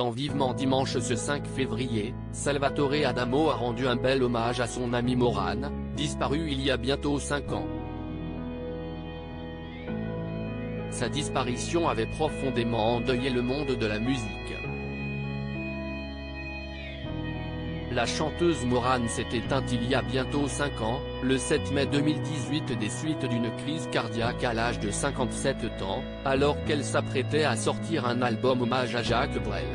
Dans Vivement Dimanche ce 5 février, Salvatore Adamo a rendu un bel hommage à son ami Morane, disparu il y a bientôt 5 ans. Sa disparition avait profondément endeuillé le monde de la musique. La chanteuse Morane s'est éteinte il y a bientôt 5 ans, le 7 mai 2018 des suites d'une crise cardiaque à l'âge de 57 ans, alors qu'elle s'apprêtait à sortir un album hommage à Jacques Brel.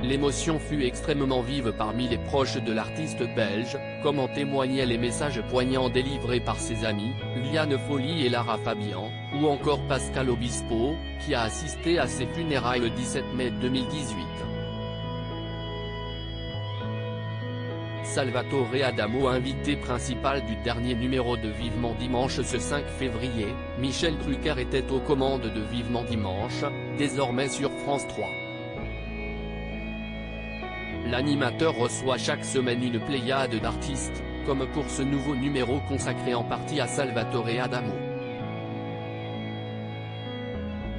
L'émotion fut extrêmement vive parmi les proches de l'artiste belge, comme en témoignaient les messages poignants délivrés par ses amis, Liane Folly et Lara Fabian, ou encore Pascal Obispo, qui a assisté à ses funérailles le 17 mai 2018. Salvatore Adamo, invité principal du dernier numéro de Vivement Dimanche ce 5 février, Michel Drucker était aux commandes de Vivement Dimanche, désormais sur France 3. L'animateur reçoit chaque semaine une pléiade d'artistes, comme pour ce nouveau numéro consacré en partie à Salvatore Adamo.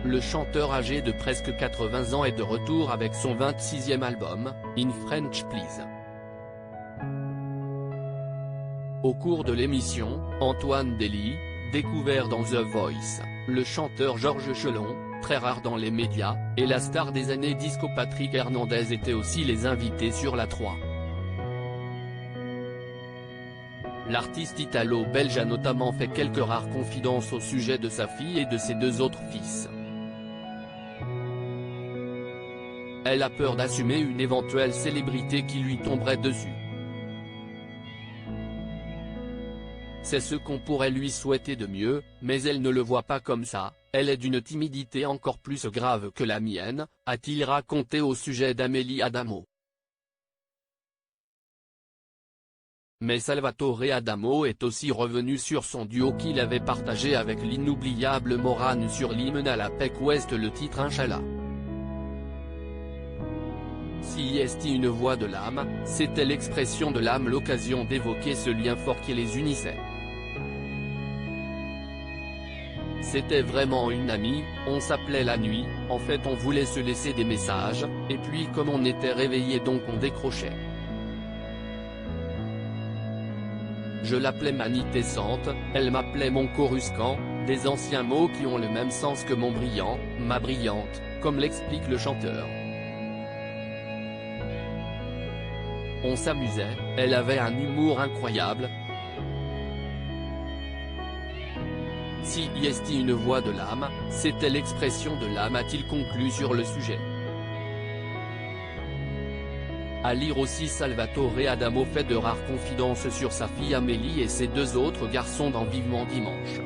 Le chanteur âgé de presque 80 ans est de retour avec son 26e album, In French Please. Au cours de l'émission, Antoine Dely, découvert dans The Voice, le chanteur Georges Chelon, très rare dans les médias, et la star des années disco Patrick Hernandez étaient aussi les invités sur la 3. L'artiste italo-belge a notamment fait quelques rares confidences au sujet de sa fille et de ses 2 autres fils. Elle a peur d'assumer une éventuelle célébrité qui lui tomberait dessus. C'est ce qu'on pourrait lui souhaiter de mieux, mais elle ne le voit pas comme ça, elle est d'une timidité encore plus grave que la mienne, a-t-il raconté au sujet d'Amélie Adamo. Mais Salvatore Adamo est aussi revenu sur son duo qu'il avait partagé avec l'inoubliable Morane sur l'hymne à la PEC Ouest, le titre Inch'Allah. Si est une voix de l'âme, c'était l'expression de l'âme, l'occasion d'évoquer ce lien fort qui les unissait. C'était vraiment une amie, on s'appelait la nuit, en fait on voulait se laisser des messages, et puis comme on était réveillés donc on décrochait. Je l'appelais Manitessante, elle m'appelait mon Coruscant, des anciens mots qui ont le même sens que mon brillant, ma brillante, comme l'explique le chanteur. On s'amusait, elle avait un humour incroyable. Si est une voix de l'âme, c'était l'expression de l'âme, a-t-il conclu sur le sujet. À lire aussi, Salvatore Adamo fait de rares confidences sur sa fille Amélie et ses 2 autres garçons dans Vivement Dimanche.